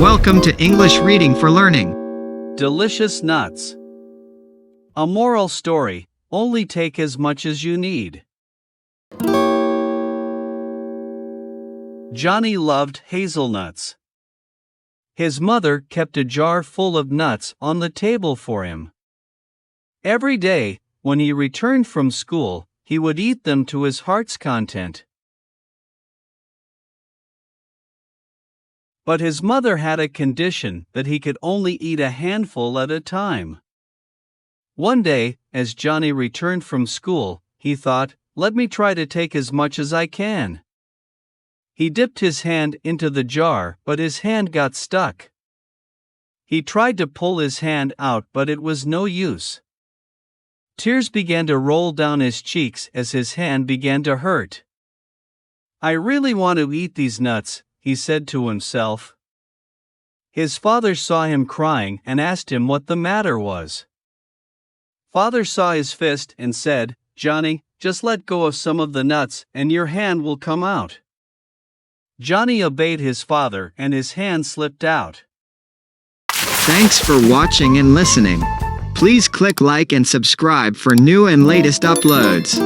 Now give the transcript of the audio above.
Welcome to English Reading for Learning. Delicious nuts. A moral story: only take as much as you need. Johnny loved hazelnuts. His mother kept a jar full of nuts on the table for him. Every day, when he returned from school, he would eat them to his heart's content. But his mother had a condition that he could only eat a handful at a time. One day, as Johnny returned from school, he thought, "Let me try to take as much as I can." He dipped his hand into the jar, but his hand got stuck. He tried to pull his hand out, but it was no use. Tears began to roll down his cheeks as his hand began to hurt. "I really want to eat these nuts," he said to himself. His father saw him crying and asked him what the matter was. Father saw his fist and said, "Johnny, just let go of some of the nuts and your hand will come out." Johnny obeyed his father and his hand slipped out. Thanks for watching and listening. Please click like and subscribe for new and latest uploads.